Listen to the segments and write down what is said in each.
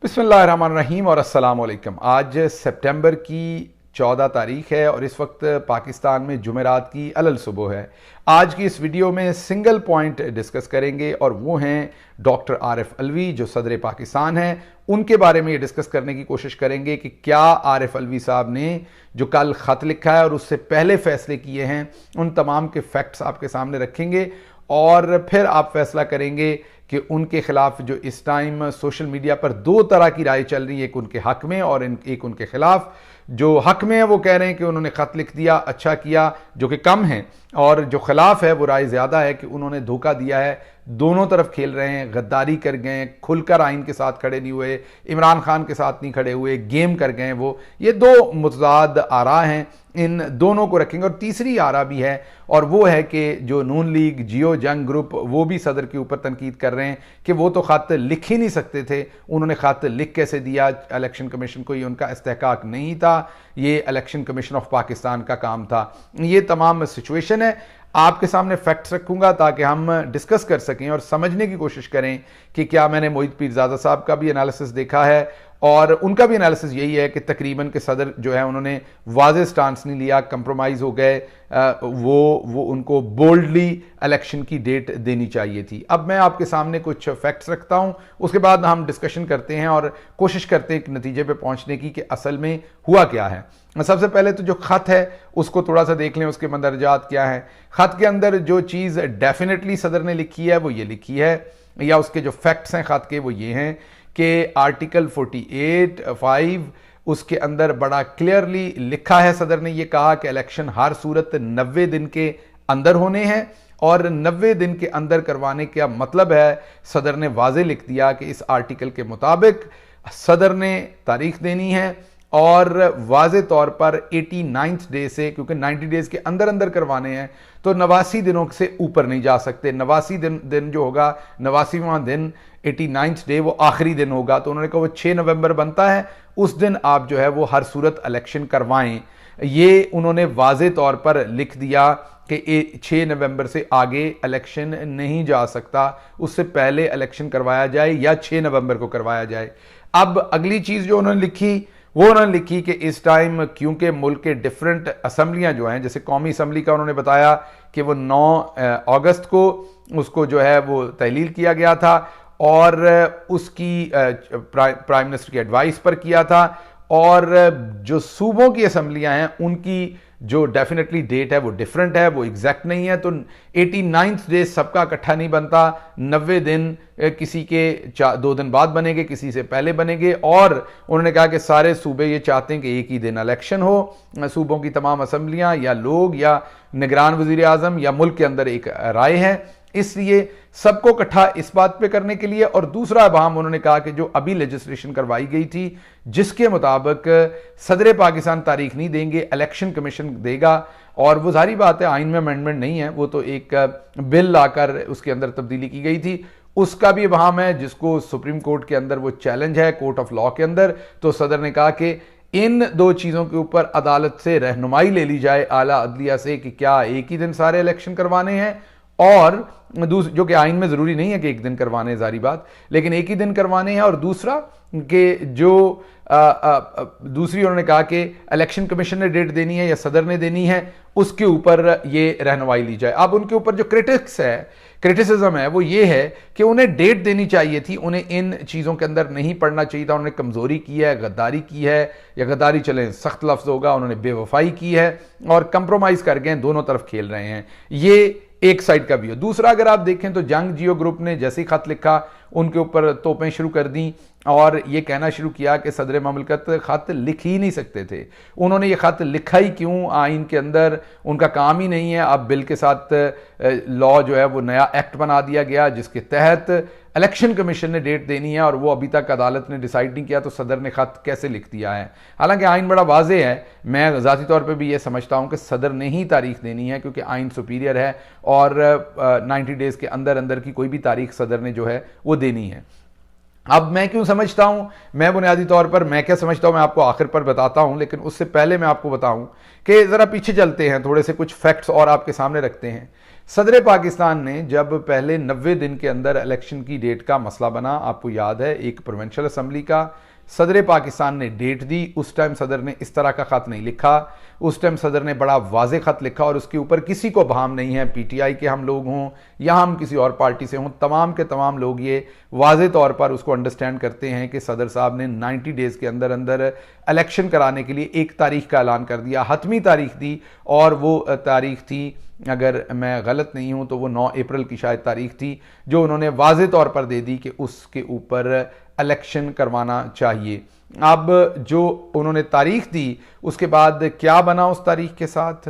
बिस्मिल्लाहिर्रहमानिर्रहीम और अस्सलाम वालेकुम। आज सितंबर की 14 तारीख है और इस वक्त पाकिस्तान में जुमेरात की अलल सुबह है। आज की इस वीडियो में सिंगल पॉइंट डिस्कस करेंगे और वो हैं डॉक्टर आरिफ अलवी जो सदर पाकिस्तान हैं। उनके बारे में ये डिस्कस करने की कोशिश करेंगे कि क्या आरिफ अलवी साहब ने जो कल ख़त लिखा है और उससे पहले फैसले किए हैं उन तमाम के फैक्ट्स आपके सामने रखेंगे और फिर आप फैसला करेंगे कि उनके खिलाफ जो इस टाइम सोशल मीडिया पर दो तरह की राय चल रही है, एक उनके हक में और एक उनके खिलाफ। जो हक में है वो कह रहे हैं कि उन्होंने खत लिख दिया, अच्छा किया, जो कि कम है, और जो खिलाफ है वो राय ज्यादा है कि उन्होंने धोखा दिया है, दोनों तरफ खेल रहे हैं, गद्दारी कर गए, खुलकर आइन के साथ खड़े नहीं हुए, इमरान खान के साथ नहीं खड़े हुए, गेम कर गए। वो ये दो मुतजाद आरा हैं, इन दोनों को रखेंगे। और तीसरी आरा भी है और वो है कि जो नून लीग जियो जंग ग्रुप वो भी सदर के ऊपर तनकीद कर रहे हैं कि वो तो खत लिख ही नहीं सकते थे, उन्होंने खत लिख कैसे दिया, इलेक्शन कमीशन को ये उनका इस्तेहकाक नहीं था, ये इलेक्शन कमीशन ऑफ पाकिस्तान का काम था। ये तमाम सिचुएशन है, आपके सामने फैक्ट्स रखूंगा ताकि हम डिस्कस कर सकें और समझने की कोशिश करें कि क्या मैंने मोहित पीरजादा साहब का भी एनालिसिस देखा है और उनका भी एनालिसिस यही है कि तकरीबन के सदर जो है उन्होंने वाज़ेह स्टांस नहीं लिया, कंप्रोमाइज़ हो गए। वो उनको बोल्डली इलेक्शन की डेट देनी चाहिए थी। अब मैं आपके सामने कुछ फैक्ट्स रखता हूं, उसके बाद हम डिस्कशन करते हैं और कोशिश करते हैं एक नतीजे पे पहुंचने की कि असल में हुआ क्या है। सबसे पहले तो जो खत है उसको थोड़ा सा देख लें, उसके मंदरजात क्या है। खत के अंदर जो चीज़ डेफिनेटली सदर ने लिखी है वो ये लिखी है, या उसके जो फैक्ट्स हैं खत के वो ये हैं कि आर्टिकल 48(5) उसके अंदर बड़ा क्लियरली लिखा है, सदर ने यह कहा कि इलेक्शन हर सूरत 90 दिन के अंदर होने हैं और 90 दिन के अंदर करवाने का मतलब है, सदर ने वाज़ेह लिख दिया कि इस आर्टिकल के मुताबिक सदर ने तारीख देनी है और वाज़े तौर पर 89th डे से, क्योंकि 90 डेज के अंदर अंदर करवाने हैं तो 89 दिनों से ऊपर नहीं जा सकते। 89 दिन जो होगा, 89वां दिन 89th डे वो आखिरी दिन होगा, तो उन्होंने कहा वो 6 नवंबर बनता है, उस दिन आप जो है वो हर सूरत इलेक्शन करवाएं। ये उन्होंने वाज़े तौर पर लिख दिया कि 6 नवंबर से आगे इलेक्शन नहीं जा सकता, उससे पहले इलेक्शन करवाया जाए या 6 नवंबर को करवाया जाए। अब अगली चीज़ जो उन्होंने लिखी वो उन्होंने लिखी कि इस टाइम क्योंकि मुल्क के डिफरेंट असम्बलियां जो हैं, जैसे कौमी असम्बली का उन्होंने बताया कि वो 9 अगस्त को उसको जो है वो तहलील किया गया था और उसकी प्राइम मिनिस्टर की एडवाइस पर किया था, और जो सूबों की असम्बलियां हैं उनकी जो डेफिनेटली डेट है वो डिफरेंट है, वो एग्जैक्ट नहीं है। तो 89th डे सबका इकट्ठा नहीं बनता, 90 दिन किसी के 2 दिन बाद बनेंगे, किसी से पहले बनेंगे। और उन्होंने कहा कि सारे सूबे ये चाहते हैं कि एक ही दिन इलेक्शन हो, सूबों की तमाम असम्बलियां या लोग या निगरान वजीर आजम या मुल्क के अंदर एक राय है, इसलिए सबको इकट्ठा इस बात पे करने के लिए। और दूसरा अहम उन्होंने कहा कि जो अभी लेजिस्लेशन करवाई गई थी जिसके मुताबिक सदर पाकिस्तान तारीख नहीं देंगे, इलेक्शन कमीशन देगा, और वो सारी बात है, आइन में अमेंडमेंट नहीं है, वो तो एक बिल लाकर उसके अंदर तब्दीली की गई थी, उसका भी अहम है जिसको सुप्रीम कोर्ट के अंदर वो चैलेंज है, कोर्ट ऑफ लॉ के अंदर। तो सदर ने कहा कि इन दो चीज़ों के ऊपर अदालत से रहनुमाई ले ली जाए, आला अदलिया से, कि क्या एक ही दिन सारे इलेक्शन करवाने हैं, और जो कि आइन में जरूरी नहीं है कि एक दिन करवाने, जारी बात, लेकिन एक ही दिन करवाने हैं। और दूसरा कि जो दूसरी उन्होंने कहा कि इलेक्शन कमीशन ने डेट देनी है या सदर ने देनी है, उसके ऊपर ये रहनुमाई ली जाए। अब उनके ऊपर जो क्रिटिसिज्म है वो ये है कि उन्हें डेट देनी चाहिए थी, उन्हें इन चीज़ों के अंदर नहीं पढ़ना चाहिए था, उन्होंने कमज़ोरी की है, गद्दारी की है, या गद्दारी चले सख्त लफ्ज़ होगा, उन्होंने बेवफाई की है और कंप्रोमाइज़ कर गए, दोनों तरफ खेल रहे हैं। ये एक साइड का भी है। दूसरा अगर आप देखें तो जंग जियो ग्रुप ने जैसे ही खत लिखा उनके ऊपर तोपें शुरू कर दी और ये कहना शुरू किया कि सदर ममलकत खत लिख ही नहीं सकते थे। उन्होंने ये खत लिखा ही क्यों, आइन के अंदर उनका काम ही नहीं है। अब बिल के साथ लॉ जो है वो नया एक्ट बना दिया गया जिसके तहत इलेक्शन कमीशन ने डेट देनी है और वो अभी तक अदालत ने डिसाइड नहीं किया, तो सदर ने खत कैसे लिख दिया है। हालांकि आइन बड़ा वाज़ेह है, मैं ज़ाती तौर पे भी ये समझता हूँ कि सदर ने ही तारीख देनी है क्योंकि आइन सुपीरियर है और 90 डेज़ के अंदर अंदर की कोई भी तारीख सदर ने जो है वो देनी है। अब मैं क्यों समझता हूं, मैं बुनियादी तौर पर मैं क्या समझता हूं मैं आपको आखिर पर बताता हूं, लेकिन उससे पहले मैं आपको बताऊं कि ज़रा पीछे चलते हैं, थोड़े से कुछ फैक्ट्स और आपके सामने रखते हैं। सदर पाकिस्तान ने जब पहले 90 दिन के अंदर इलेक्शन की डेट का मसला बना, आपको याद है एक प्रोविंशियल असम्बली का, सदर पाकिस्तान ने डेट दी। उस टाइम सदर ने इस तरह का खत नहीं लिखा, उस टाइम सदर ने बड़ा वाजे खत लिखा और उसके ऊपर किसी को भाम नहीं है, पीटीआई के हम लोग हों या हम किसी और पार्टी से हों, तमाम के तमाम लोग ये वाजे तौर पर उसको अंडरस्टैंड करते हैं कि सदर साहब ने 90 डेज के अंदर अंदर इलेक्शन कराने के लिए एक तारीख का ऐलान कर दिया, हतमी तारीख दी, और वो तारीख थी, अगर मैं गलत नहीं हूं तो वो 9 अप्रैल की शायद तारीख थी, जो उन्होंने वाजे तौर पर दे दी कि उसके ऊपर इलेक्शन करवाना चाहिए। अब जो उन्होंने तारीख दी, उसके बाद क्या बना उस तारीख के साथ,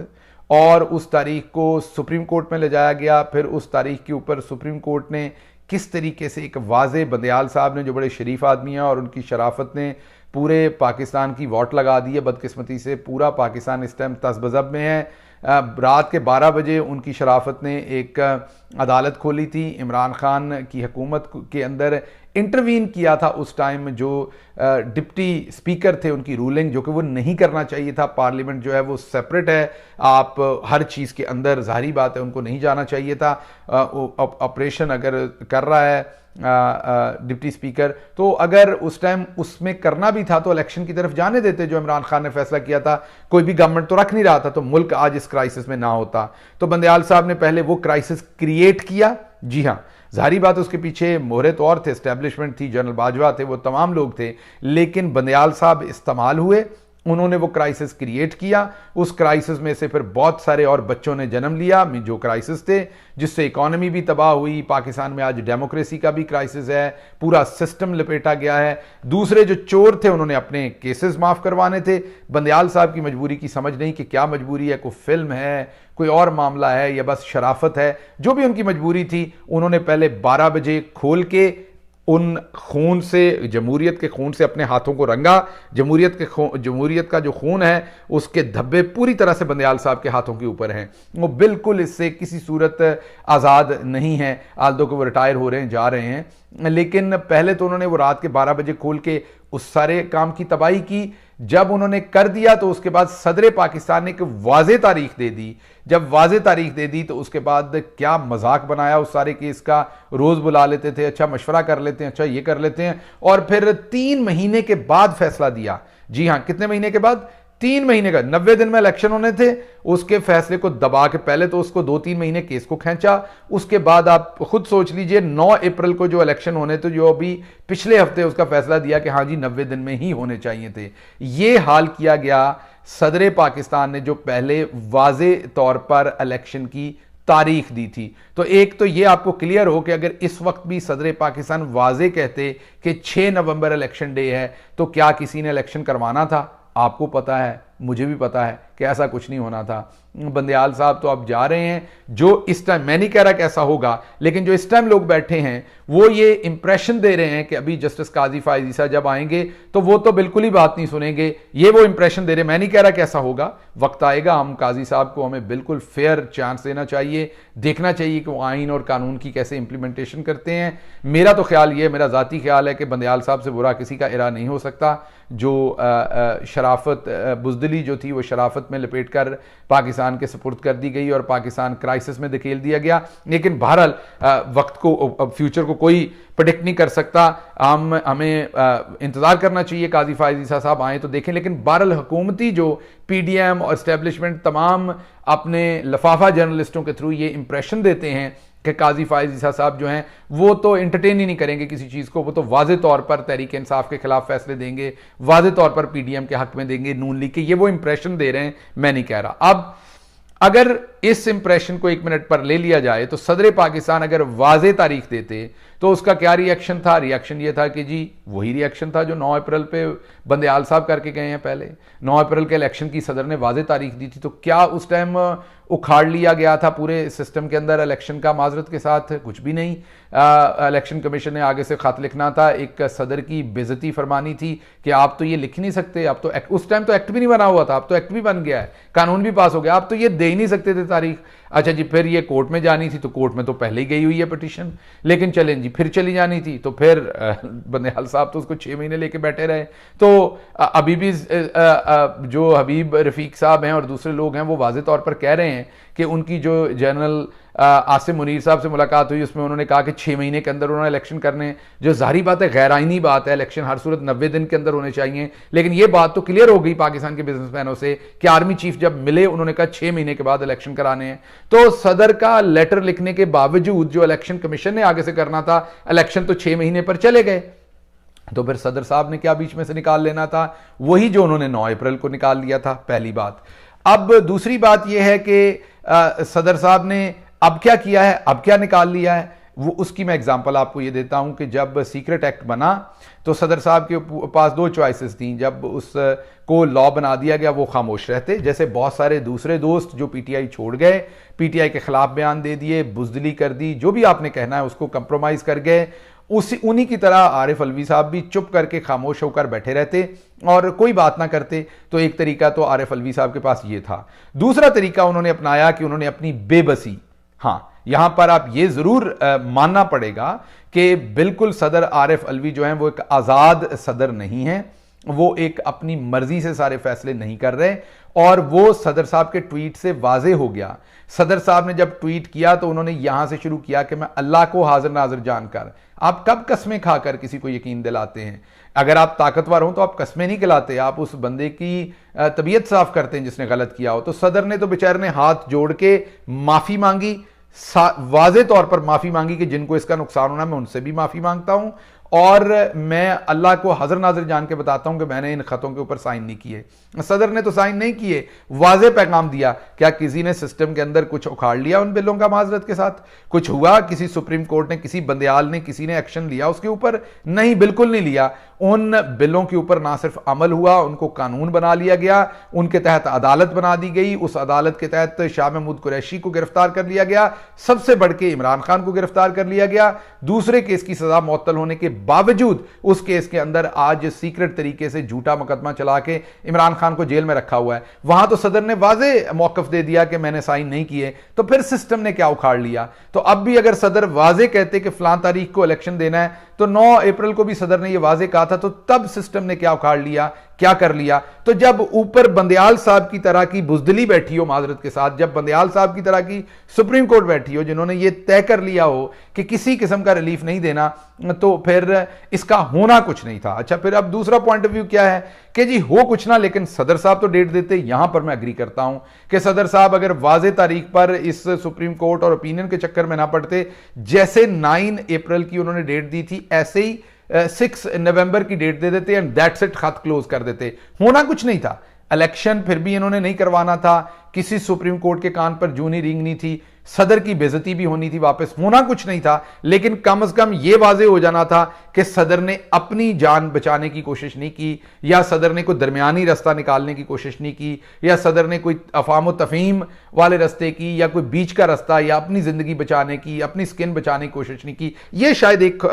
और उस तारीख को सुप्रीम कोर्ट में ले जाया गया। फिर उस तारीख के ऊपर सुप्रीम कोर्ट ने किस तरीके से एक वाजे, बंदयाल साहब ने जो बड़े शरीफ आदमी हैं और उनकी शराफत ने पूरे पाकिस्तान की वोट लगा दी है। बदकिस्मती से पूरा पाकिस्तान इस टाइम तसबज़ब में है। रात के 12 बजे उनकी शराफत ने एक अदालत खोली थी, इमरान खान की हुकूमत के अंदर इंटरवीन किया था उस टाइम जो डिप्टी स्पीकर थे, उनकी रूलिंग जो कि वो नहीं करना चाहिए था। पार्लियामेंट जो है वो सेपरेट है, आप हर चीज़ के अंदर, जाहिर बात है उनको नहीं जाना चाहिए था। ऑपरेशन अगर कर रहा है डिप्टी स्पीकर, तो अगर उस टाइम उसमें करना भी था तो इलेक्शन की तरफ जाने देते, जो इमरान खान ने फैसला किया था। कोई भी गवर्नमेंट तो रख नहीं रहा था, तो मुल्क आज इस क्राइसिस में ना होता। तो बंदयाल साहब ने पहले वो क्राइसिस क्रिएट किया। जी हाँ, जाहिर बात उसके पीछे मोहरे तो और थे, एस्टेब्लिशमेंट थी, जनरल बाजवा थे, वो तमाम लोग थे, लेकिन बंदयाल साहब इस्तेमाल हुए, उन्होंने वो क्राइसिस क्रिएट किया। उस क्राइसिस में से फिर बहुत सारे और बच्चों ने जन्म लिया, जो क्राइसिस थे, जिससे इकोनॉमी भी तबाह हुई। पाकिस्तान में आज डेमोक्रेसी का भी क्राइसिस है, पूरा सिस्टम लपेटा गया है। दूसरे जो चोर थे उन्होंने अपने केसेस माफ करवाने थे। बंदयाल साहब की मजबूरी की समझ नहीं कि क्या मजबूरी है, कोई फिल्म है, कोई और मामला है, या बस शराफत है। जो भी उनकी मजबूरी थी, उन्होंने पहले 12 बजे खोल के उन खून से, जमहूरियत के खून से अपने हाथों को रंगा। जमहूरियत का जो खून है उसके धब्बे पूरी तरह से बंदयाल साहब के हाथों के ऊपर हैं। वो बिल्कुल इससे किसी सूरत आज़ाद नहीं है, आल्दो को वो रिटायर हो रहे हैं, जा रहे हैं। लेकिन पहले तो उन्होंने वो रात के 12 बजे खोल के उस सारे काम की तबाही की। जब उन्होंने कर दिया तो उसके बाद सदर पाकिस्तान ने एक वाज़े तारीख दे दी। जब वाज़े तारीख दे दी तो उसके बाद क्या मजाक बनाया उस सारे केस का। रोज़ बुला लेते थे, अच्छा मशवरा कर लेते हैं, अच्छा ये कर लेते हैं, और फिर 3 महीने के बाद फैसला दिया। जी हाँ, कितने महीने के बाद? 3 महीने का, 90 दिन में इलेक्शन होने थे, उसके फैसले को दबा के पहले तो उसको 2-3 महीने केस को खींचा। उसके बाद आप खुद सोच लीजिए, 9 अप्रैल को जो इलेक्शन होने थे, जो अभी पिछले हफ्ते उसका फैसला दिया कि हाँ जी 90 दिन में ही होने चाहिए थे। ये हाल किया गया सदर पाकिस्तान ने, जो पहले वाजे तौर पर इलेक्शन की तारीख दी थी। तो एक तो ये आपको क्लियर हो कि अगर इस वक्त भी सदर पाकिस्तान वाजे कहते कि 6 नवंबर इलेक्शन डे है, तो क्या किसी ने इलेक्शन करवाना था? आपको पता है, मुझे भी पता है कि ऐसा कुछ नहीं होना था। बंदयाल साहब तो अब जा रहे हैं। जो इस टाइम, मैं नहीं कह रहा कि ऐसा होगा, लेकिन जो इस टाइम लोग बैठे हैं वो ये इंप्रेशन दे रहे हैं कि अभी जस्टिस काजी फायज ईसा जब आएंगे तो वो तो बिल्कुल ही बात नहीं सुनेंगे। ये वो इंप्रेशन दे रहे हैं। मैं नहीं कह रहा कि ऐसा होगा, वक्त आएगा। हम काजी साहब को, हमें बिल्कुल फेयर चांस देना चाहिए, देखना चाहिए कि वो आइन और कानून की कैसे इंप्लीमेंटेशन करते हैं। मेरा तो ख्याल ये, मेरा ज़ाती ख्याल है कि बंदयाल साहब से बुरा किसी का इरा नहीं हो सकता। जो शराफत, बुजदली जो थी वो शराफत में लपेट कर पाकिस्तान के सुपुर्द कर दी गई और पाकिस्तान क्राइसिस में धकेल दिया गया। लेकिन बहरहाल वक्त को, फ्यूचर को कोई प्रेडिक्ट नहीं कर सकता। हमें इंतज़ार करना चाहिए, काजी फायज ईसा साहब आए तो देखें। लेकिन बहरहाल हुकूमती जो पीडीएम और इस्टेब्लिशमेंट तमाम अपने लफाफा जर्नलिस्टों के थ्रू ये इंप्रेशन देते हैं कि काजी फायज ईसा साहब जो हैं वो तो एंटरटेन ही नहीं करेंगे किसी चीज़ को, वो तो वाजे तौर पर तहरीक इंसाफ के खिलाफ फैसले देंगे, वाजे तौर पर पीडीएम के हक में देंगे, नून लीग के। ये वो इंप्रेशन दे रहे हैं, मैं नहीं कह रहा। अब अगर इस इंप्रेशन को 1 मिनट पर ले लिया जाए तो सदर पाकिस्तान अगर वाजे तारीख देते तो उसका क्या रिएक्शन था? रिएक्शन ये था कि जी वही रिएक्शन था जो 9 अप्रैल पे बंदयाल साहब करके गए हैं। पहले 9 अप्रैल के इलेक्शन की सदर ने वाजे तारीख दी थी, तो क्या उस टाइम उखाड़ लिया गया था पूरे सिस्टम के अंदर इलेक्शन का? माजरत के साथ कुछ भी नहीं। इलेक्शन कमीशन ने आगे से खत लिखना था, एक सदर की बेइज्जती फरमानी थी कि आप तो ये लिख नहीं सकते, आप तो उस टाइम तो एक्ट भी नहीं बना हुआ था, अब तो एक्ट भी बन गया है, कानून भी पास हो गया, आप तो ये दे ही नहीं सकते थे तारीख। अच्छा जी, फिर ये कोर्ट में जानी थी तो कोर्ट में तो पहले ही गई हुई है पिटीशन, लेकिन चलें जी फिर चली जानी थी तो फिर बंदेहाल साहब तो उसको 6 महीने लेके बैठे रहे। तो अभी भी जो हबीब रफीक साहब हैं और दूसरे लोग हैं वो वाज़े तौर पर कह रहे हैं कि उनकी जो जनरल आसिम मुनीर साहब से मुलाकात हुई उसमें उन्होंने कहा कि 6 महीने के अंदर उन्होंने इलेक्शन करने, जो जाहिर बात है गैर आईनी बात है, इलेक्शन हर सूरत 90 दिन के अंदर होने चाहिए। लेकिन ये बात तो क्लियर हो गई पाकिस्तान के बिजनेसमैनों से कि आर्मी चीफ जब मिले उन्होंने कहा 6 महीने के बाद इलेक्शन कराने हैं। तो सदर का लेटर लिखने के बावजूद जो इलेक्शन कमीशन ने आगे से करना था, इलेक्शन तो 6 महीने पर चले गए। तो फिर सदर साहब ने क्या बीच में से निकाल लेना था, वही जो उन्होंने 9 अप्रैल को निकाल लिया था, पहली बात। अब दूसरी बात यह है कि सदर साहब ने अब क्या किया है, अब क्या निकाल लिया है, वो उसकी मैं एग्जांपल आपको ये देता हूं कि जब सीक्रेट एक्ट बना तो सदर साहब के पास 2 चॉइसेस थी। जब उसको लॉ बना दिया गया वो खामोश रहते, जैसे बहुत सारे दूसरे दोस्त जो पीटीआई छोड़ गए, पीटीआई के खिलाफ बयान दे दिए, बुजदिली कर दी, जो भी आपने कहना है उसको कंप्रोमाइज कर गए। उन्हीं की तरह आरिफ अलवी साहब भी चुप करके खामोश होकर बैठे रहते और कोई बात ना करते। तो एक तरीका तो आरिफ अलवी साहब के पास ये था। दूसरा तरीका उन्होंने अपनाया कि उन्होंने अपनी बेबसी, हाँ यहां पर आप ये जरूर मानना पड़ेगा कि बिल्कुल सदर आरिफ अलवी जो हैं वो एक आजाद सदर नहीं है, वो एक अपनी मर्जी से सारे फैसले नहीं कर रहे। और वो सदर साहब के ट्वीट से वाजे हो गया। सदर साहब ने जब ट्वीट किया तो उन्होंने यहां से शुरू किया कि मैं अल्लाह को हाजिर नाजिर जानकर। आप कब कस्में खाकर किसी को यकीन दिलाते हैं? अगर आप ताकतवर हो तो आप कस्में नहीं खिलाते, आप उस बंदे की तबीयत साफ करते हैं जिसने गलत किया हो। तो सदर ने तो बेचारे ने हाथ जोड़ के माफी मांगी, वाजे तौर पर माफी मांगी कि जिनको इसका नुकसान होना मैं उनसे भी माफी मांगता हूं और मैं अल्लाह को हाजिर नाजिर जान के बताता हूं कि मैंने इन खतों के ऊपर साइन नहीं किए। सदर ने तो साइन नहीं किए, वाजे पैगाम दिया। क्या किसी ने सिस्टम के अंदर कुछ उखाड़ लिया उन बिलों का माजरत के साथ? कुछ हुआ? किसी सुप्रीम कोर्ट ने, किसी बंदयाल ने, किसी ने एक्शन लिया उसके ऊपर? नहीं, बिल्कुल नहीं लिया। उन बिलों के ऊपर ना सिर्फ अमल हुआ, उनको कानून बना लिया गया, उनके तहत अदालत बना दी गई, उस अदालत के तहत शाह महमूद कुरैशी को गिरफ्तार कर लिया गया, सबसे बढ़ के इमरान खान को गिरफ्तार कर लिया गया। दूसरे केस की सजा मुअत्तल होने के बावजूद उस केस के अंदर आज सीक्रेट तरीके से झूठा मुकदमा चला के इमरान खान को जेल में रखा हुआ है। वहां तो सदर ने वाजे मौकफ दे दिया कि मैंने साइन नहीं किए, तो फिर सिस्टम ने क्या उखाड़ लिया? तो अब भी अगर सदर वाजे कहते कि फलां तारीख को इलेक्शन देना है, तो 9 अप्रैल को भी सदर ने यह वाजे कहा था, तो तब सिस्टम ने क्या उखाड़ लिया, क्या कर लिया? तो जब ऊपर बंदयाल साहब की तरह की बुजदिली बैठी हो माजरत के साथ, जब बंदयाल साहब की तरह की सुप्रीम कोर्ट बैठी हो जिन्होंने ये तय कर लिया हो कि किसी किस्म का रिलीफ नहीं देना, तो फिर इसका होना कुछ नहीं था। अच्छा, फिर अब दूसरा पॉइंट ऑफ व्यू क्या है कि जी हो कुछ ना, लेकिन सदर साहब तो डेट देते। यहां पर मैं एग्री करता हूं कि सदर साहब अगर वाजे तारीख पर इस सुप्रीम कोर्ट और ओपिनियन के चक्कर में ना पड़ते, जैसे 9 अप्रैल की उन्होंने डेट दी थी ऐसे ही 6 नवंबर की डेट दे देते एंड दैट्स इट, खत क्लोज कर देते। होना कुछ नहीं था। इलेक्शन फिर भी इन्होंने नहीं करवाना था, किसी सुप्रीम कोर्ट के कान पर जूनी रिंगनी थी, सदर की बेइज्जती भी होनी थी वापस, होना कुछ नहीं था। लेकिन कम से कम यह वाजे हो जाना था कि सदर ने अपनी जान बचाने की कोशिश नहीं की, या सदर ने कोई दरमियानी रास्ता निकालने की कोशिश नहीं की, या सदर ने कोई अफाम तफहीम वाले रास्ते की, या कोई बीच का रास्ता, या अपनी जिंदगी बचाने की, अपनी स्किन बचाने की कोशिश नहीं की। यह शायद एक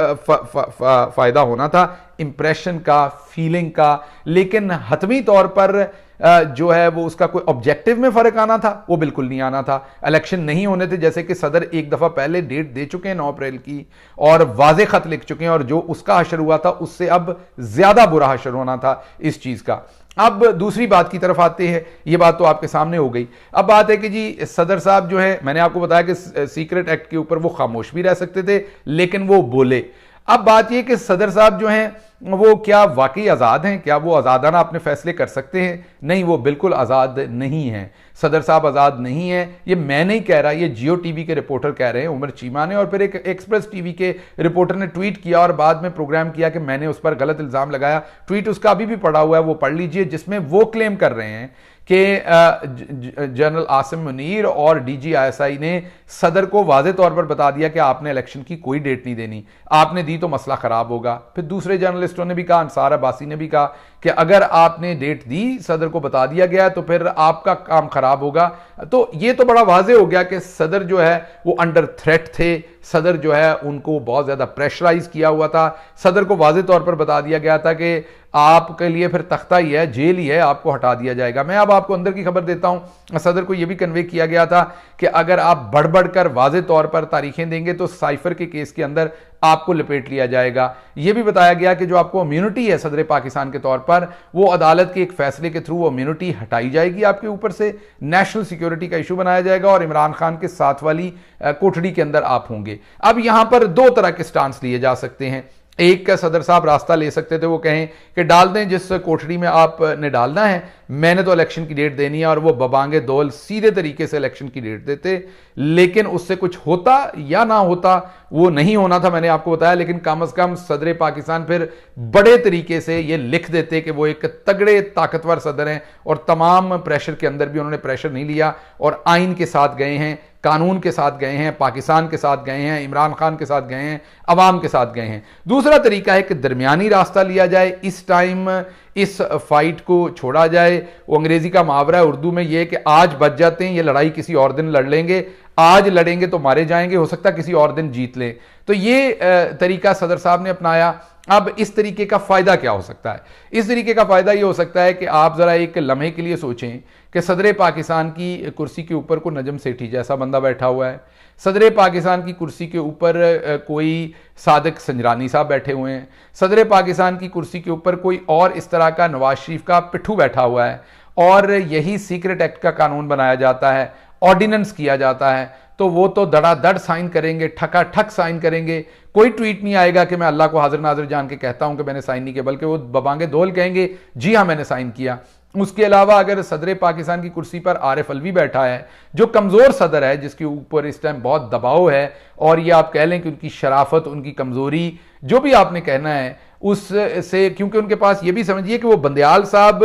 फायदा होना था इंप्रेशन का, फीलिंग का। लेकिन हतमी तौर पर जो है वो उसका कोई ऑब्जेक्टिव में फर्क आना था, वो बिल्कुल नहीं आना था। इलेक्शन नहीं होने थे, जैसे कि सदर एक दफा पहले डेट दे चुके हैं 9 अप्रैल की और वाजे खत लिख चुके हैं, और जो उसका हशर हुआ था उससे अब ज्यादा बुरा हशर होना था इस चीज का। अब दूसरी बात की तरफ आते हैं, ये बात तो आपके सामने हो गई। अब बात है कि जी सदर साहब जो है, मैंने आपको बताया कि सीक्रेट एक्ट के ऊपर वो खामोश भी रह सकते थे, लेकिन वो बोले। अब बात यह कि सदर साहब जो हैं वो क्या वाकई आज़ाद हैं? क्या वो आज़ादाना अपने फैसले कर सकते हैं? नहीं, वो बिल्कुल आज़ाद नहीं हैं। सदर साहब आज़ाद नहीं है, ये मैं नहीं कह रहा, ये जियो टीवी के रिपोर्टर कह रहे हैं, उमर चीमा ने। और फिर एक एक्सप्रेस टीवी के रिपोर्टर ने ट्वीट किया और बाद में प्रोग्राम किया कि मैंने उस पर गलत इल्ज़ाम लगाया। ट्वीट उसका अभी भी पड़ा हुआ है, वो पढ़ लीजिए, जिसमें वो क्लेम कर रहे हैं कि जनरल आसिम मुनीर और DGISI ने सदर को वाज़े तौर पर बता दिया कि आपने इलेक्शन की कोई डेट नहीं देनी, आपने दी तो मसला खराब होगा। फिर दूसरे जर्नलिस्टों ने भी कहा, अंसार अब्बासी ने भी कहा कि अगर आपने डेट दी, सदर को बता दिया गया, तो फिर आपका काम खराब होगा। तो ये तो बड़ा वाजे हो गया कि सदर जो है वो अंडर थ्रेट थे, सदर जो है उनको बहुत ज्यादा प्रेशराइज किया हुआ था। सदर को वाजे तौर पर बता दिया गया था कि आपके लिए फिर तख्ता ही है, जेल ही है, आपको हटा दिया जाएगा। मैं अब आपको अंदर की खबर देता हूं। सदर को यह भी कन्वे किया गया था कि अगर आप बढ़ बढ़कर वाजे तौर पर तारीखें देंगे तो साइफर के केस के अंदर आपको लपेट लिया जाएगा। यह भी बताया गया कि जो आपको इम्यूनिटी है सदर पाकिस्तान के तौर पर, वो अदालत के एक फैसले के थ्रू वो इम्यूनिटी हटाई जाएगी आपके ऊपर से, नेशनल सिक्योरिटी का इशू बनाया जाएगा और इमरान खान के साथ वाली कोठड़ी के अंदर आप होंगे। अब यहां पर दो तरह के स्टांस लिए जा सकते हैं। एक का सदर साहब रास्ता ले सकते थे, वो कहें कि डाल दें जिस कोठड़ी में आपने डालना है, मैंने तो इलेक्शन की डेट देनी है, और वो बबांगे दौल सीधे तरीके से इलेक्शन की डेट देते। लेकिन उससे कुछ होता या ना होता, वो नहीं होना था, मैंने आपको बताया। लेकिन कम से कम सदर पाकिस्तान फिर बड़े तरीके से ये लिख देते कि वो एक तगड़े ताकतवर सदर हैं और तमाम प्रेशर के अंदर भी उन्होंने प्रेशर नहीं लिया और आइन के साथ गए हैं, कानून के साथ गए हैं, पाकिस्तान के साथ गए हैं, इमरान खान के साथ गए हैं, अवाम के साथ गए हैं। दूसरा तरीका है कि दरमियानी रास्ता लिया जाए, इस टाइम इस फाइट को छोड़ा जाए। वो अंग्रेजी का मुहावरा है उर्दू में, यह कि आज बच जाते हैं, ये लड़ाई किसी और दिन लड़ लेंगे, आज लड़ेंगे तो मारे जाएंगे, हो सकता है किसी और दिन जीत लें। तो ये तरीका सदर साहब ने अपनाया। अब इस तरीके का फायदा क्या हो सकता है? इस तरीके का फायदा ये हो सकता है कि आप जरा एक लम्हे के लिए सोचें कि सदर पाकिस्तान की कुर्सी के ऊपर को नजम सेठी जैसा बंदा बैठा हुआ है, सदर पाकिस्तान की कुर्सी के ऊपर कोई सादिक संजरानी साहब बैठे हुए हैं, सदर पाकिस्तान की कुर्सी के ऊपर कोई और इस तरह का नवाज शरीफ का पिट्ठू बैठा हुआ है, और यही सीक्रेट एक्ट का कानून बनाया जाता है, ऑर्डिनेंस किया जाता है, तो वो तो धड़ाधड़ साइन करेंगे, ठका ठक साइन करेंगे। कोई ट्वीट नहीं आएगा कि मैं अल्लाह को हाजिर नाजिर जान के कहता हूं कि मैंने साइन नहीं किया, बल्कि वो बबांगे दौल कहेंगे जी हां मैंने साइन किया। उसके अलावा अगर सदर पाकिस्तान की कुर्सी पर आरिफ अलवी बैठा है, जो कमजोर सदर है, जिसके ऊपर इस टाइम बहुत दबाव है, और ये आप कह लें कि उनकी शराफत, उनकी कमजोरी, जो भी आपने कहना है उससे, क्योंकि उनके पास ये भी समझिए कि वो बंदयाल साहब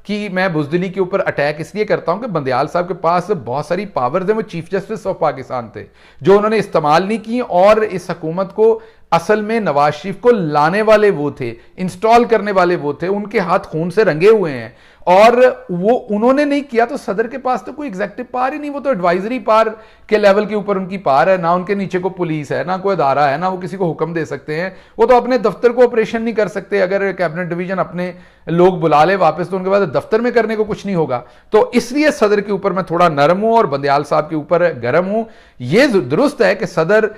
की, मैं बुजदिली के ऊपर अटैक इसलिए करता हूं कि बंदयाल साहब के पास बहुत सारी पावर्स हैं, वो चीफ जस्टिस ऑफ पाकिस्तान थे, जो उन्होंने इस्तेमाल नहीं की, और इस हुकूमत को असल में नवाज शरीफ को लाने वाले वो थे, इंस्टॉल करने वाले वो थे, उनके हाथ खून से रंगे हुए हैं, और वो उन्होंने नहीं किया तो सदर के पास तो कोई एग्जेक्टिव पावर ही नहीं, वो तो एडवाइजरी पावर के लेवल के ऊपर उनकी पावर है, ना उनके नीचे को पुलिस है, ना कोई अदारा है, ना वो किसी को हुक्म दे सकते हैं। वो तो अपने दफ्तर को ऑपरेशन नहीं कर सकते, अगर कैबिनेट डिवीजन अपने लोग बुला ले वापस तो उनके बाद दफ्तर में करने को कुछ नहीं होगा। तो इसलिए सदर के ऊपर मैं थोड़ा नरम हूं और बंदयाल साहब के ऊपर गर्म हूं। यह दुरुस्त है कि सदर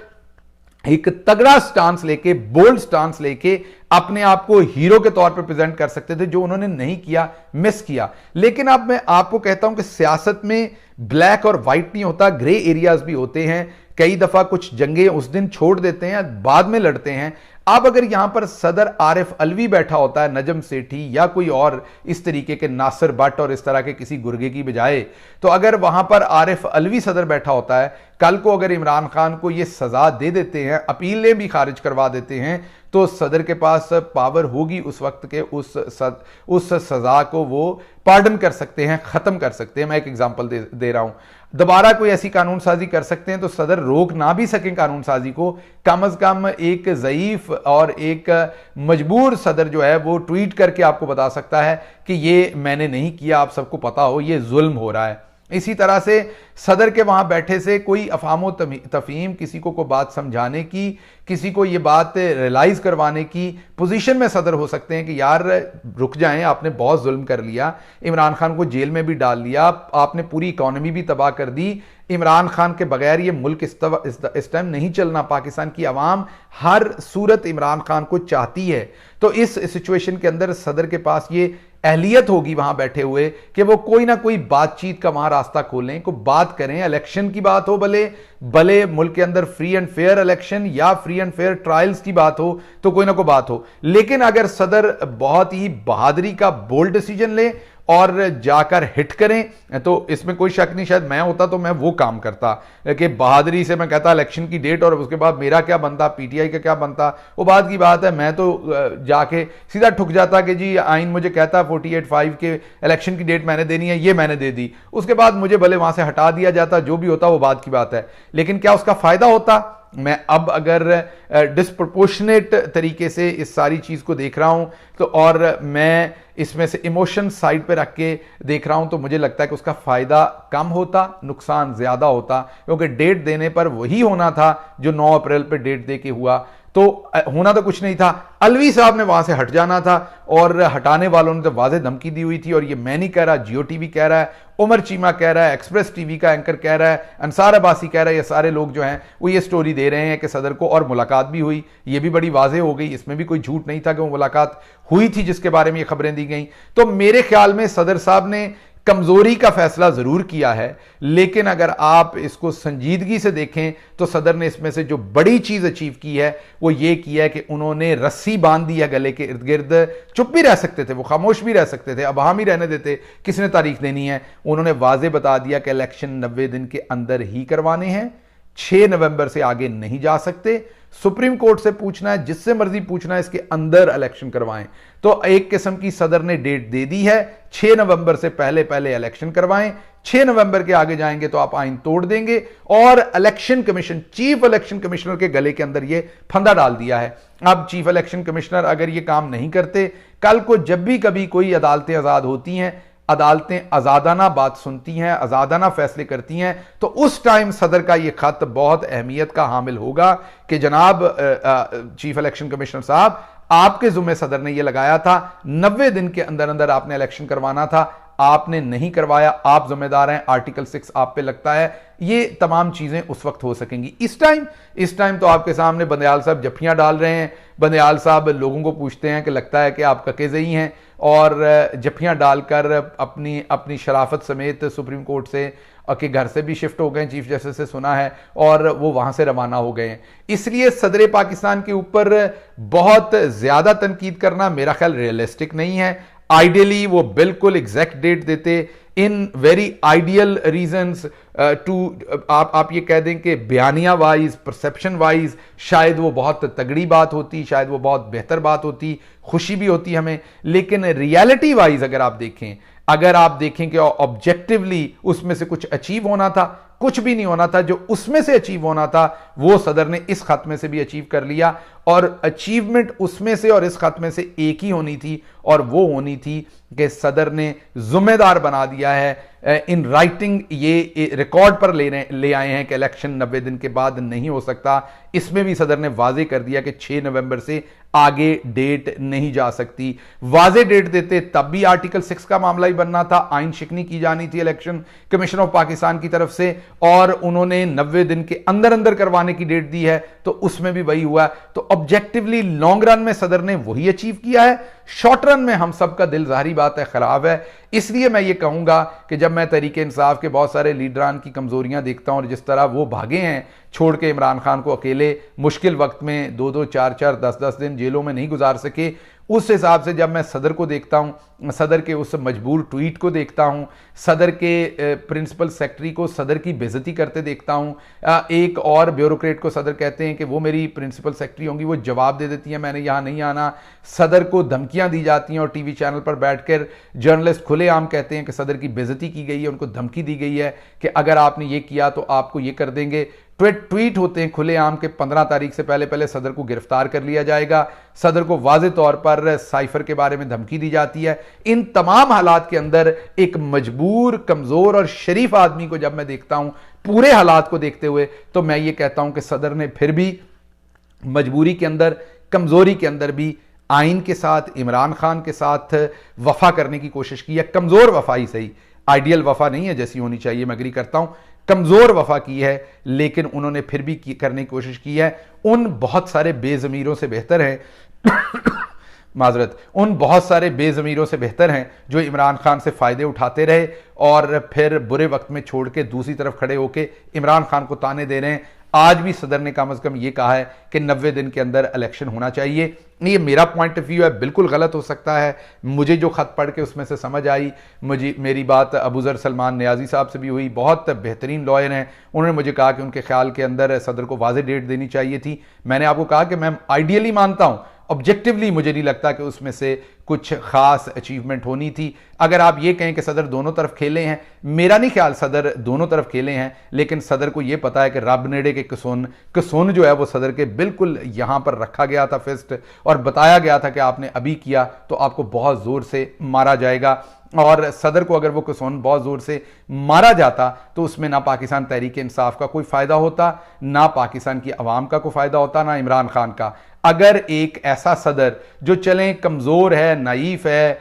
एक तगड़ा स्टांस लेके, बोल्ड स्टांस लेके अपने आप को हीरो के तौर पर प्रेजेंट कर सकते थे, जो उन्होंने नहीं किया, मिस किया। लेकिन अब मैं आपको कहता हूं कि सियासत में ब्लैक और व्हाइट नहीं होता, ग्रे एरियाज भी होते हैं। कई दफा कुछ जंगें उस दिन छोड़ देते हैं, बाद में लड़ते हैं। अब अगर यहां पर सदर आरिफ अलवी बैठा होता है, नजम सेठी या कोई और इस तरीके के नासिर भट्ट और इस तरह के किसी गुर्गे की बजाय, तो अगर वहां पर आरिफ अलवी सदर बैठा होता है, कल को अगर इमरान खान को यह सजा दे देते हैं, अपीलें भी खारिज करवा देते हैं, तो सदर के पास पावर होगी उस वक्त के उस सजा को वो पार्डन कर सकते हैं, खत्म कर सकते हैं। मैं एक एग्जांपल दे रहा हूं, दोबारा कोई ऐसी कानून साजी कर सकते हैं तो सदर रोक ना भी सकें कानून साजी को, कम अज कम एक ज़ईफ और एक मजबूर सदर जो है वो ट्वीट करके आपको बता सकता है कि ये मैंने नहीं किया, आप सबको पता हो ये जुल्म हो रहा है। इसी तरह से सदर के वहां बैठे से कोई अफाम तफहीम, किसी को बात समझाने की, किसी को ये बात रियलाइज करवाने की पोजीशन में सदर हो सकते हैं कि यार रुक जाएं, आपने बहुत जुल्म कर लिया, इमरान खान को जेल में भी डाल लिया, आपने पूरी इकॉनमी भी तबाह कर दी, इमरान खान के बगैर ये मुल्क इस टाइम नहीं चलना, पाकिस्तान की आवाम हर सूरत इमरान खान को चाहती है। तो इस सिचुएशन के अंदर सदर के पास ये अहलियत होगी वहां बैठे हुए कि वो कोई ना कोई बातचीत का वहां रास्ता खोलें, को बात करें, इलेक्शन की बात हो, भले मुल्क के अंदर फ्री एंड फेयर इलेक्शन या फ्री एंड फेयर ट्रायल्स की बात हो, तो कोई ना कोई बात हो। लेकिन अगर सदर बहुत ही बहादुरी का बोल्ड डिसीजन ले और जाकर हिट करें, तो इसमें कोई शक नहीं, शायद मैं होता तो मैं वो काम करता कि बहादुरी से मैं कहता इलेक्शन की डेट, और उसके बाद मेरा क्या बनता, पीटीआई का क्या बनता, वो बात की बात है। मैं तो जाके सीधा ठुक जाता कि जी आइन मुझे कहता 48(5) के इलेक्शन की डेट मैंने देनी है, ये मैंने दे दी, उसके बाद मुझे भले वहां से हटा दिया जाता, जो भी होता वो बात की बात है। लेकिन क्या उसका फायदा होता? मैं अब अगर डिस्प्रोपोर्शनेट तरीके से इस सारी चीज को देख रहा हूं तो, और मैं इसमें से इमोशन साइड पे रख के देख रहा हूं, तो मुझे लगता है कि उसका फायदा कम होता, नुकसान ज्यादा होता, क्योंकि डेट देने पर वही होना था जो 9 अप्रैल पे डेट दे के हुआ। तो होना तो कुछ नहीं था। अलवी साहब ने वहां से हट जाना था और हटाने वालों ने तो वाज़ेह धमकी दी हुई थी। और ये मैं नहीं कह रहा, जियो टीवी कह रहा है, उमर चीमा कह रहा है, एक्सप्रेस टीवी का एंकर कह रहा है, अंसार अब्बासी कह रहा है, ये सारे लोग जो हैं वो ये स्टोरी दे रहे हैं कि सदर को और मुलाकात भी हुई। ये भी बड़ी वाज़ेह हो गई, इसमें भी कोई झूठ नहीं था कि वो मुलाकात हुई थी जिसके बारे में ये खबरें दी गई। तो मेरे ख्याल में सदर साहब ने कमजोरी का फैसला जरूर किया है, लेकिन अगर आप इसको संजीदगी से देखें तो सदर ने इसमें से जो बड़ी चीज अचीव की है वो ये किया है कि उन्होंने रस्सी बांध दी है गले के इर्द गिर्द। चुप भी रह सकते थे, वो खामोश भी रह सकते थे, अब हम ही रहने देते, किसने तारीख देनी है। उन्होंने वाजे बता दिया कि इलेक्शन 90 दिन के अंदर ही करवाने हैं, 6 नवंबर से आगे नहीं जा सकते। सुप्रीम कोर्ट से पूछना है, जिससे मर्जी पूछना है, इसके अंदर इलेक्शन करवाएं। तो एक किस्म की सदर ने डेट दे दी है, 6 नवंबर से पहले पहले इलेक्शन करवाएं। 6 नवंबर के आगे जाएंगे तो आप आइन तोड़ देंगे। और election commission, chief election commissioner के गले के अंदर यह फंदा डाल दिया है। अब चीफ इलेक्शन कमिश्नर अगर यह काम नहीं करते, कल को जब भी कभी कोई अदालतें आजाद होती हैं, अदालतें आजादाना बात सुनती हैं, आजादाना फैसले करती हैं, तो उस टाइम सदर का यह खत बहुत अहमियत का हामिल होगा कि जनाब चीफ इलेक्शन कमिश्नर साहब, आपके जुम्मे सदर ने यह लगाया था 90 दिन के अंदर अंदर आपने इलेक्शन करवाना था, आपने नहीं करवाया, आप जिम्मेदार हैं, आर्टिकल 6 आप पे लगता है। ये तमाम चीजें उस वक्त हो सकेंगी। इस टाइम तो आपके सामने बंदयाल साहब जफ्फियां डाल रहे हैं। बंदयाल साहब लोगों को पूछते हैं कि लगता है कि आप ककेज़ई हैं, और जफ्फियां डालकर अपनी शराफत समेत सुप्रीम कोर्ट से के घर से भी शिफ्ट हो गए, चीफ जस्टिस से सुना है, और वो वहां से रवाना हो गए हैं। इसलिए सदर पाकिस्तान के ऊपर बहुत ज्यादा तनकीद करना मेरा ख्याल रियलिस्टिक नहीं है। आइडियली वो बिल्कुल एग्जैक्ट डेट देते, in very ideal reasons to, आप ये कह दें कि बयानिया वाइज, परसेप्शन वाइज शायद वो बहुत तगड़ी बात होती, शायद वो बहुत बेहतर बात होती, खुशी भी होती हमें। लेकिन रियलिटी वाइज अगर आप देखें कि ऑब्जेक्टिवली उसमें से कुछ अचीव होना था, कुछ भी नहीं होना था। जो उसमें से अचीव होना था वो सदर ने इस खत में से भी अचीव कर लिया, और अचीवमेंट उसमें से और इस खत में से एक ही होनी थी, और वो होनी थी कि सदर ने जिम्मेदार बना दिया है, इन राइटिंग ये रिकॉर्ड पर ले आए हैं कि इलेक्शन 90 दिन के बाद नहीं हो सकता। इसमें भी सदर ने वाजे कर दिया कि 6 नवंबर से आगे डेट नहीं जा सकती। वाजे डेट देते तब भी आर्टिकल 6 का मामला ही बनना था, आइन शिकनी की जानी थी इलेक्शन कमीशन ऑफ पाकिस्तान की तरफ से, और उन्होंने 90 दिन के अंदर अंदर करवाने की डेट दी है, तो उसमें भी वही हुआ। तो ऑब्जेक्टिवली लॉन्ग रन में सदर ने वही अचीव किया है, शॉर्ट रन में हम सबका दिल जाहिर बात है खराब है। इसलिए मैं ये कहूंगा कि जब मैं तहरीके इंसाफ के बहुत सारे लीडरान की कमजोरियां देखता हूं और जिस तरह वो भागे हैं छोड़ के इमरान खान को अकेले, मुश्किल वक्त में 2-2, 4-4, 10-10 दिन जेलों में नहीं गुजार सके, उस हिसाब से जब मैं सदर को देखता हूं, सदर के उस मजबूर ट्वीट को देखता हूं, सदर के प्रिंसिपल सेक्रेटरी को सदर की बेइज्जती करते देखता हूं, एक और ब्यूरोक्रेट को सदर कहते हैं कि वो मेरी प्रिंसिपल सेक्रेटरी होंगी, वो जवाब दे देती हैं मैंने यहां नहीं आना, सदर को धमकियां दी जाती हैं और टीवी चैनल पर बैठकर जर्नलिस्ट खुलेआम कहते हैं कि सदर की बेइज्जती की गई है, उनको धमकी दी गई है कि अगर आपने ये किया तो आपको ये कर देंगे। ट्वीट होते हैं खुलेआम के 15 तारीख से पहले पहले सदर को गिरफ्तार कर लिया जाएगा, सदर को वाज़े तौर पर साइफर के बारे में धमकी दी जाती है। इन तमाम हालात के अंदर एक मजबूर, कमजोर और शरीफ आदमी को जब मैं देखता हूं पूरे हालात को देखते हुए, तो मैं ये कहता हूं कि सदर ने फिर भी मजबूरी के अंदर, कमजोरी के अंदर भी आइन के साथ, इमरान खान के साथ वफा करने की कोशिश की है। कमजोर वफा ही सही, आइडियल वफा नहीं है जैसी होनी चाहिए, मैं एग्री करता हूं, कमजोर वफा की है, लेकिन उन्होंने फिर भी करने की कोशिश की है। उन बहुत सारे बेजमीरों से बेहतर है माजरत, उन बहुत सारे बेजमीरों से बेहतर हैं जो इमरान खान से फायदे उठाते रहे और फिर बुरे वक्त में छोड़ के दूसरी तरफ खड़े होकर इमरान खान को ताने दे रहे हैं। आज भी सदर ने कम से कम ये कहा है कि 90 दिन के अंदर इलेक्शन होना चाहिए। ये मेरा पॉइंट ऑफ व्यू है, बिल्कुल गलत हो सकता है। मुझे जो खत पढ़ के उसमें से समझ आई, मेरी बात अबूजर सलमान नियाजी साहब से भी हुई, बहुत बेहतरीन लॉयर हैं, उन्होंने मुझे कहा कि उनके ख्याल के अंदर सदर को वाज़ेह डेट देनी चाहिए थी। मैंने आपको कहा कि मैं आइडियली मानता हूं, ऑब्जेक्टिवली मुझे नहीं लगता कि उसमें से कुछ खास अचीवमेंट होनी थी। अगर आप ये कहें कि सदर दोनों तरफ खेले हैं, मेरा नहीं ख्याल सदर दोनों तरफ खेले हैं, लेकिन सदर को यह पता है कि रब नेड़े के कसून जो है वो सदर के बिल्कुल यहां पर रखा गया था फिस्ट, और बताया गया था कि आपने अभी किया तो आपको बहुत जोर से मारा जाएगा। और सदर को अगर वो कसून बहुत जोर से मारा जाता तो उसमें ना पाकिस्तान तहरीक इंसाफ का कोई फायदा होता, ना पाकिस्तान की अवाम का कोई फायदा होता, ना इमरान खान का। अगर एक ऐसा सदर जो चलें कमजोर है, नाइफ है,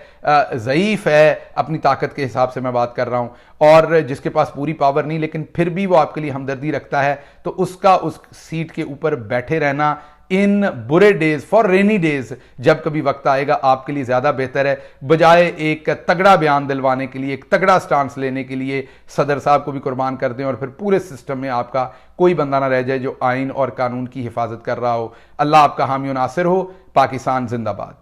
ज़ईफ है, अपनी ताकत के हिसाब से मैं बात कर रहा हूं, और जिसके पास पूरी पावर नहीं लेकिन फिर भी वो आपके लिए हमदर्दी रखता है, तो उसका उस सीट के ऊपर बैठे रहना इन बुरे डेज, फॉर रेनी डेज, जब कभी वक्त आएगा, आपके लिए ज्यादा बेहतर है, बजाय एक तगड़ा बयान दिलवाने के लिए, एक तगड़ा स्टांस लेने के लिए सदर साहब को भी कुर्बान कर दें और फिर पूरे सिस्टम में आपका कोई बंदा ना रह जाए जो आइन और कानून की हिफाजत कर रहा हो। अल्लाह आपका हामी और नासिर हो। पाकिस्तान जिंदाबाद।